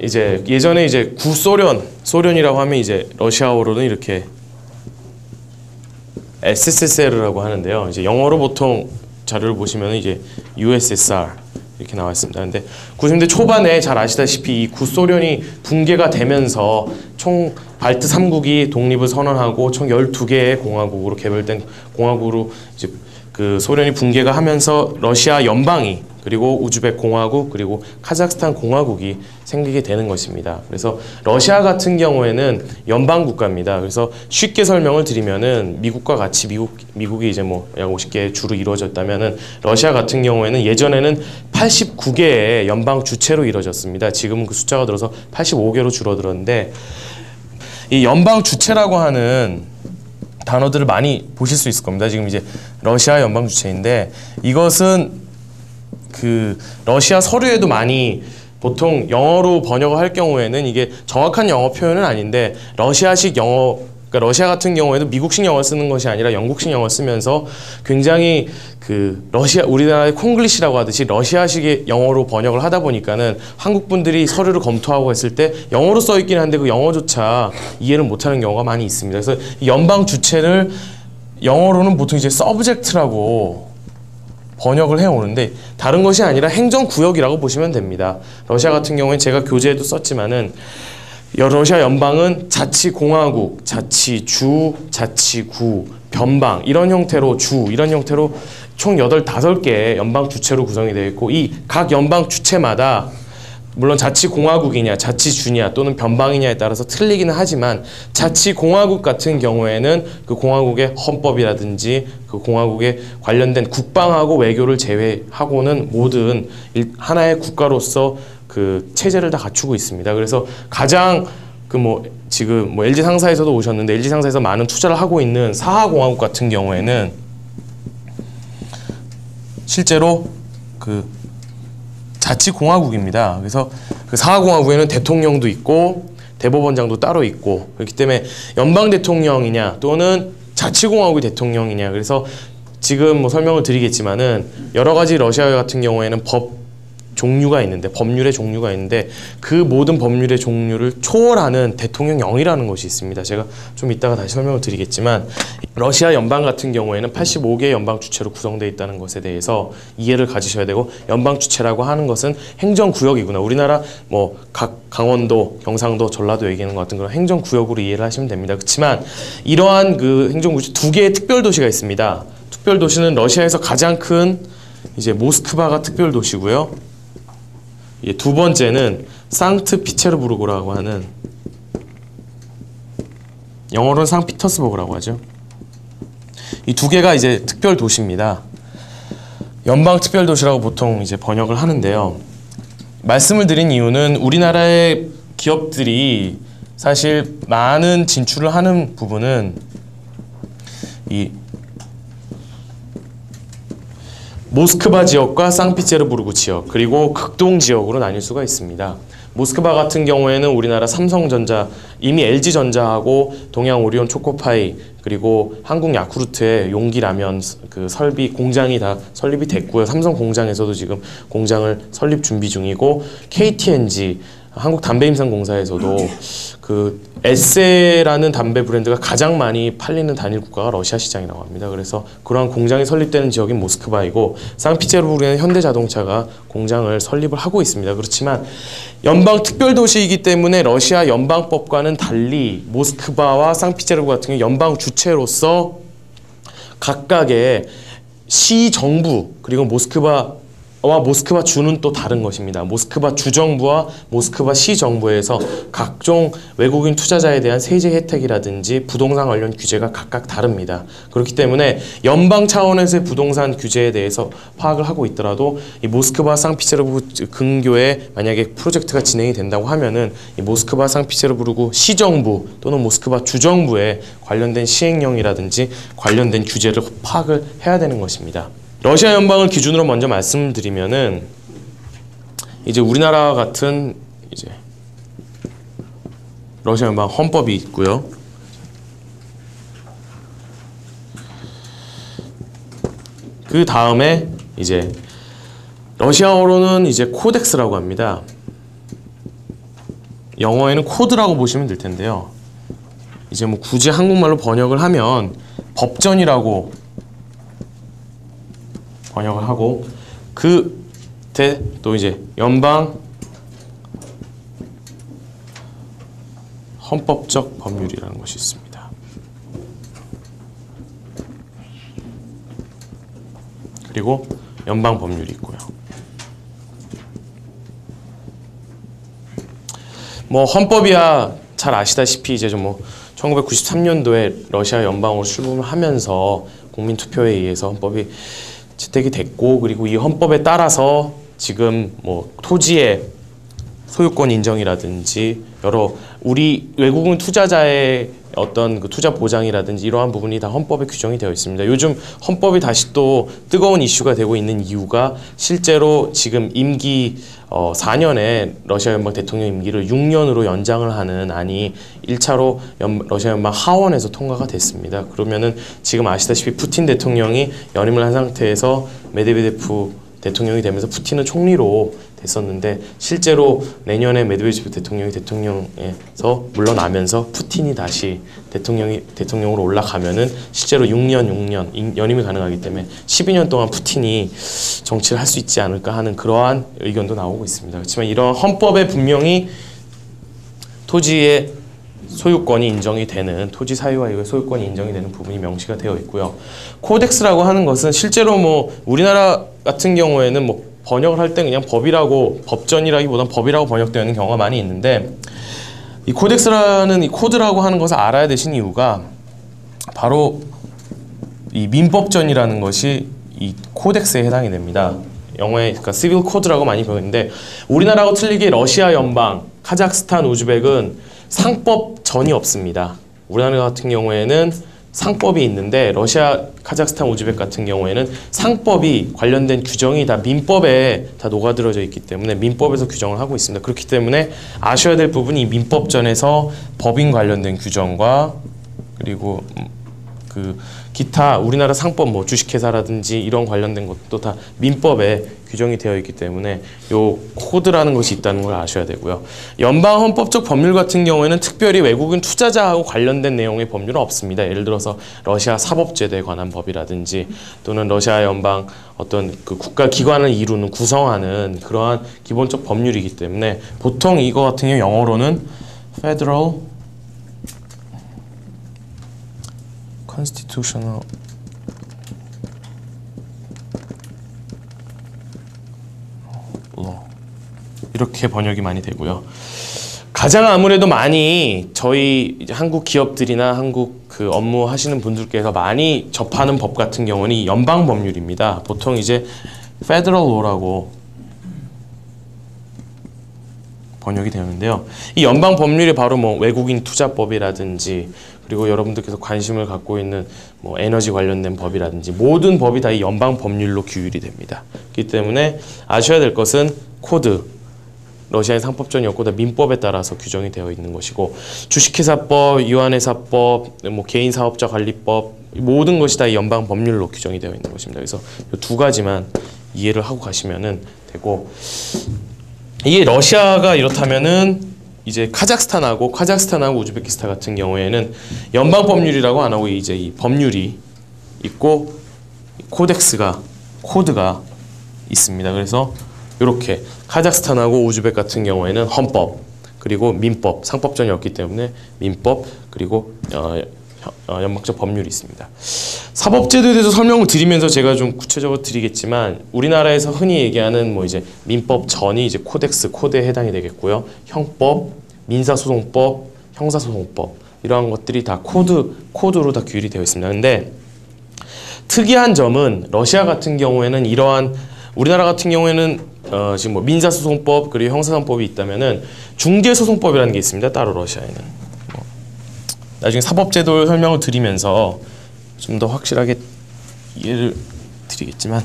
이제 예전에 이제 소련이라고 하면 이제 러시아어로는 이렇게 SSSR이라고 하는데요. 이제 영어로 보통 자료를 보시면 이제 USSR 이렇게 나와 있습니다. 근데 90년대 초반에 잘 아시다시피 이 구소련이 붕괴가 되면서 총 발트 3국이 독립을 선언하고 총 12개의 공화국으로 개별된 공화국으로 이제 그 소련이 붕괴가 하면서 러시아 연방이 그리고 우즈벡 공화국 그리고 카자흐스탄 공화국이 생기게 되는 것입니다. 그래서 러시아 같은 경우에는 연방 국가입니다. 그래서 쉽게 설명을 드리면은 미국과 같이 미국이 이제 뭐 약 50개 주로 이루어졌다면은 러시아 같은 경우에는 예전에는 89개의 연방 주체로 이루어졌습니다. 지금은 그 숫자가 들어서 85개로 줄어들었는데 이 연방 주체라고 하는 단어들을 많이 보실 수 있을 겁니다. 지금 이제 러시아 연방 주체인데 이것은 그 러시아 서류에도 많이 보통 영어로 번역을 할 경우에는 이게 정확한 영어 표현은 아닌데 러시아식 영어, 그러니까 러시아 같은 경우에도 미국식 영어 쓰는 것이 아니라 영국식 영어 쓰면서 굉장히 그 우리나라의 콩글리시라고 하듯이 러시아식의 영어로 번역을 하다 보니까는 한국 분들이 서류를 검토하고 했을 때 영어로 써 있긴 한데 그 영어조차 이해를 못하는 경우가 많이 있습니다. 그래서 연방 주체를 영어로는 보통 이제 서브젝트라고 번역을 해오는데 다른 것이 아니라 행정구역이라고 보시면 됩니다. 러시아 같은 경우에 제가 교재에도 썼지만은 러시아 연방은 자치공화국, 자치주, 자치구, 변방 이런 형태로 이런 형태로 총 85개의 연방 주체로 구성이 되어 있고 이 각 연방 주체마다 물론 자치공화국이냐 자치주냐 또는 변방이냐에 따라서 틀리기는 하지만 자치공화국 같은 경우에는 그 공화국의 헌법이라든지 그 공화국에 관련된 국방하고 외교를 제외하고는 모든 하나의 국가로서 그 체제를 다 갖추고 있습니다. 그래서 가장 지금 LG 상사에서도 오셨는데 LG 상사에서 많은 투자를 하고 있는 사하공화국 같은 경우에는 실제로 그 자치공화국입니다. 그래서 그 사하공화국에는 대통령도 있고 대법원장도 따로 있고 그렇기 때문에 연방 대통령이냐 또는 자치공화국의 대통령이냐 그래서 지금 뭐 설명을 드리겠지만은 여러 가지 러시아 같은 경우에는 법률의 종류가 있는데 그 모든 법률의 종류를 초월하는 대통령령이라는 것이 있습니다. 제가 좀 이따가 다시 설명을 드리겠지만 러시아 연방 같은 경우에는 85개의 연방 주체로 구성되어 있다는 것에 대해서 이해를 가지셔야 되고 연방 주체라고 하는 것은 행정구역이구나. 우리나라 뭐 각 강원도, 경상도, 전라도 얘기하는 것 같은 그런 행정구역으로 이해를 하시면 됩니다. 그렇지만 이러한 그 행정구역 두 개의 특별도시가 있습니다. 특별도시는 러시아에서 가장 큰 이제 모스크바가 특별도시고요. 두 번째는 상트피테르부르크라고 하는 영어로는 상피터스버그라고 하죠. 이 두 개가 이제 특별 도시입니다. 연방 특별 도시라고 보통 이제 번역을 하는데요. 말씀을 드린 이유는 우리나라의 기업들이 사실 많은 진출을 하는 부분은 이 모스크바 지역과 상피테르부르크 지역 그리고 극동 지역으로 나뉠 수가 있습니다. 모스크바 같은 경우에는 우리나라 삼성전자 이미 LG전자하고 동양 오리온 초코파이 그리고 한국 야쿠르트의 용기라면 그 설비 공장이 다 설립이 됐고요. 삼성 공장에서도 지금 공장을 설립 준비 중이고 KTNG 한국 담배임상공사에서도 그 에세라는 담배 브랜드가 가장 많이 팔리는 단일 국가가 러시아 시장이라고 합니다. 그래서 그러한 공장이 설립되는 지역인 모스크바이고 상피테르부르크에는 현대자동차가 공장을 설립을 하고 있습니다. 그렇지만 연방 특별도시이기 때문에 러시아 연방법과는 달리 모스크바와 상피테르부르크 같은 경우 연방 주체로서 각각의 시정부 그리고 모스크바 주는 또 다른 것입니다. 모스크바 주정부와 모스크바 시정부에서 각종 외국인 투자자에 대한 세제 혜택이라든지 부동산 관련 규제가 각각 다릅니다. 그렇기 때문에 연방 차원에서의 부동산 규제에 대해서 파악을 하고 있더라도 이 모스크바 상피테르부르크 근교에 만약에 프로젝트가 진행이 된다고 하면은 이 모스크바 상피테르부르크 시정부 또는 모스크바 주정부에 관련된 시행령이라든지 관련된 규제를 파악을 해야 되는 것입니다. 러시아 연방을 기준으로 먼저 말씀드리면은 이제 우리나라 같은 이제 러시아 연방 헌법이 있고요. 그 다음에 이제 러시아어로는 이제 코덱스라고 합니다. 영어에는 코드라고 보시면 될 텐데요. 이제 뭐 굳이 한국말로 번역을 하면 법전이라고 번역을 하고 그때 또 이제 연방 헌법적 법률이라는 것이 있습니다. 그리고 연방 법률이 있고요. 뭐 헌법이야 잘 아시다시피 이제 좀 뭐 1993년도에 러시아 연방으로 출범을 하면서 국민 투표에 의해서 헌법이 채택이 됐고, 그리고 이 헌법에 따라서 지금 뭐 토지의 소유권 인정이라든지 여러 우리 외국인 투자자의 어떤 그 투자 보장이라든지 이러한 부분이 다 헌법에 규정이 되어 있습니다. 요즘 헌법이 다시 또 뜨거운 이슈가 되고 있는 이유가 실제로 지금 임기 4년에 러시아 연방 대통령 임기를 6년으로 연장을 하는 안이 1차로 러시아 연방 하원에서 통과가 됐습니다. 그러면은 지금 아시다시피 푸틴 대통령이 연임을 한 상태에서 메드베데프 대통령이 되면서 푸틴은 총리로 됐었는데, 실제로 내년에 메드베데프 대통령이 대통령에서 물러나면서 푸틴이 다시 대통령으로 올라가면은 실제로 6년 연임이 가능하기 때문에 12년 동안 푸틴이 정치를 할 수 있지 않을까 하는 그러한 의견도 나오고 있습니다. 그렇지만 이런 헌법에 분명히 토지의 소유권이 인정이 되는, 토지 사유와 이거의 소유권이 인정이 되는 부분이 명시가 되어 있고요. 코덱스라고 하는 것은 실제로 뭐 우리나라 같은 경우에는 뭐 번역을 할 때 그냥 법이라고, 법전이라기보단 법이라고 번역되어 있는 경우가 많이 있는데, 이 코덱스라는 이 코드라고 하는 것을 알아야 되신 이유가 바로 이 민법전이라는 것이 이 코덱스에 해당이 됩니다. 영어에 그러니까 시빌 코드라고 많이 배우는데, 우리나라하고 틀리게 러시아 연방, 카자흐스탄, 우즈벡은 상법전이 없습니다. 우리나라 같은 경우에는 상법이 있는데 러시아, 카자흐스탄, 우즈벡 같은 경우에는 상법이 관련된 규정이 다 민법에 다 녹아들어져 있기 때문에 민법에서 규정을 하고 있습니다. 그렇기 때문에 아셔야 될 부분이 민법전에서 법인 관련된 규정과 그리고 그 기타 우리나라 상법 뭐 주식회사라든지 이런 관련된 것도 다 민법에 규정이 되어 있기 때문에 요 코드라는 것이 있다는 걸 아셔야 되고요. 연방 헌법적 법률 같은 경우에는 특별히 외국인 투자자하고 관련된 내용의 법률은 없습니다. 예를 들어서 러시아 사법제도에 관한 법이라든지 또는 러시아 연방 어떤 그 국가 기관을 이루는 구성하는 그러한 기본적 법률이기 때문에 보통 이거 같은 경우 영어로는 Federal Constitutional Law 이렇게 번역이 많이 되고요. 가장 아무래도 많이 저희 이제 한국 기업들이나 한국 그 업무 하시는 분들께서 많이 접하는 법 같은 경우는 이 연방 법률입니다. 보통 이제 Federal Law라고 번역이 되는데요. 이 연방 법률이 바로 뭐 외국인 투자법이라든지 그리고 여러분들께서 관심을 갖고 있는 뭐 에너지 관련된 법이라든지 모든 법이 다 이 연방 법률로 규율이 됩니다. 그렇기 때문에 아셔야 될 것은 코드, 러시아의 상법전이 없고 다 민법에 따라서 규정이 되어 있는 것이고, 주식회사법, 유한회사법, 뭐 개인사업자 관리법 모든 것이 다 이 연방 법률로 규정이 되어 있는 것입니다. 그래서 이 두 가지만 이해를 하고 가시면은 되고, 이게 러시아가 이렇다면은 이제 카자흐스탄하고 우즈베키스탄 같은 경우에는 연방 법률이라고 안 하고 이제 이 법률이 있고 코드가 있습니다. 그래서 이렇게 카자흐스탄하고 우즈벡 같은 경우에는 헌법 그리고 민법, 상법전이 없기 때문에 민법 그리고 연방적 법률이 있습니다. 사법제도에 대해서 설명을 드리면서 제가 좀 구체적으로 드리겠지만, 우리나라에서 흔히 얘기하는 뭐 이제 민법전이 이제 코드에 해당이 되겠고요. 형법, 민사소송법, 형사소송법 이러한 것들이 다 코드로 다 규율이 되어 있습니다. 근데 특이한 점은 러시아 같은 경우에는 이러한, 우리나라 같은 경우에는 지금 뭐 민사소송법 그리고 형사소송법이 있다면은 중개소송법이라는 게 있습니다. 따로 러시아에는. 나중에 사법제도 설명을 드리면서 좀 더 확실하게 이해를 드리겠지만.